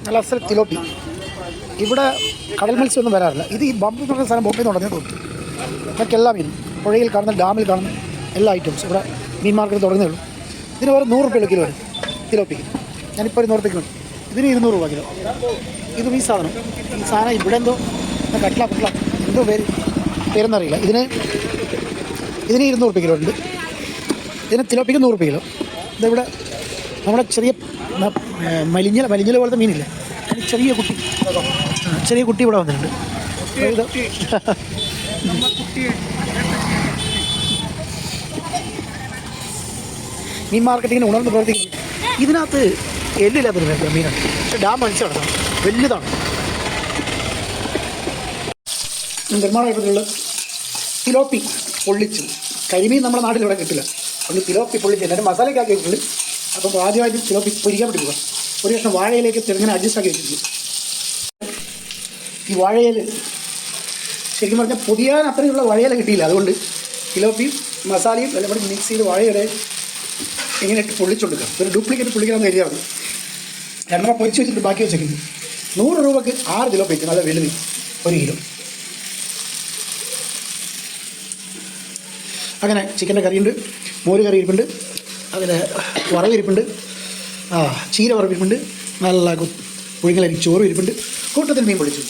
നല്ല അസൽ തിലോപ്പി. ഇവിടെ കടൽ മത്സ്യമൊന്നും വരാറില്ല. ഇത് ഈ ബമ്പ് എന്ന് പറഞ്ഞ സാധനം ബോംബെയിൽ നിന്ന് തുടങ്ങി തോന്നും. ഇതൊക്കെ എല്ലാ മീനും പുഴയിൽ കാണുന്ന ഡാമിൽ കാണുന്ന എല്ലാ ഐറ്റംസും ഇവിടെ മീൻ മാർക്കറ്റ് തുടങ്ങുന്നേ ഉള്ളൂ. ഇതിന് വേറെ 100 രൂപ കിലോ വരും തിലോപ്പിക്ക്. ഞാനിപ്പോൾ ഒരു 100 രൂപയ്ക്ക് വേണം. ഇതിന് 200 രൂപ കിലോ. ഇതും ഈ സാധനം ഇവിടെ എന്തോ കട്ട്ല എന്തോ പേരെന്നറിയില്ല. ഇതിന് 200 രൂപ കിലോ ഉണ്ട്. ഇതിന് തിലോപ്പിക്ക് 100 രൂപ കിലോ. ഇതിവിടെ നമ്മുടെ മലിഞ്ഞല പോലത്തെ മീനില്ലേ, ചെറിയ കുട്ടി ഇവിടെ വന്നിട്ടുണ്ട്. മീൻ മാർക്കറ്റിങ്ങിന് ഉണർന്ന് പ്രവർത്തിക്കുന്നു. ഇതിനകത്ത് എല്ലില്ലാത്തൊരു മീനാണ്, പക്ഷെ ഡാം മത്സ്യമാണ്, വലുതാണ്. നിർമ്മാണത്തിലുള്ള തിലോപ്പി പൊള്ളിച്ചു. കരിമീൻ നമ്മുടെ നാട്ടിൽ ഇവിടെ കിട്ടില്ല, അതുകൊണ്ട് തിലോപ്പി പൊള്ളിച്ച് എല്ലാവരും മസാലയ്ക്കാക്കി വെച്ചിട്ടുണ്ട്. അപ്പം ആദ്യമായിട്ട് തിലോപ്പി പൊരിക്കാൻ വേണ്ടി പോകാം. ഒരു കഷ്ണം വാഴയിലേക്ക് ചെറുങ്ങനെ അഡ്ജസ്റ്റ് ആക്കി വെച്ചിട്ടുണ്ട്. ഈ വാഴയിൽ ശരിക്കും പറഞ്ഞാൽ പൊതിയാൻ അത്രയുള്ള വാഴയില കിട്ടിയില്ല, അതുകൊണ്ട് തിലോപ്പിയും മസാലയും എല്ലാം കൂടി മിക്സ് ചെയ്ത് വാഴയുടെ ഇങ്ങനെ ഇട്ട് പൊള്ളിച്ചുകൊടുക്കുക. ഒരു ഡ്യൂപ്ലിക്കേറ്റ് പൊള്ളിക്കണമെന്ന് കരുതിയാൽ മതി. രണ്ടെണ്ണം പൊരിച്ച് വെച്ചിട്ട് ബാക്കി വെച്ചേക്കുന്നു. 100 രൂപയ്ക്ക് 6 തിലോപ്പി വെക്കും, നല്ല വലുത് 1 കിലോ. അങ്ങനെ ചിക്കൻ്റെ കറിയുണ്ട്, മോര് കറി ഇരിപ്പുണ്ട്, അതിൽ വറവിരിപ്പുണ്ട്, ചീര വറവിരിപ്പുണ്ട്, നല്ല പുഴുങ്ങലരി ചോറും ഇരിപ്പുണ്ട്, കൂട്ടത്തിൽ മീൻ പൊളിച്ചു.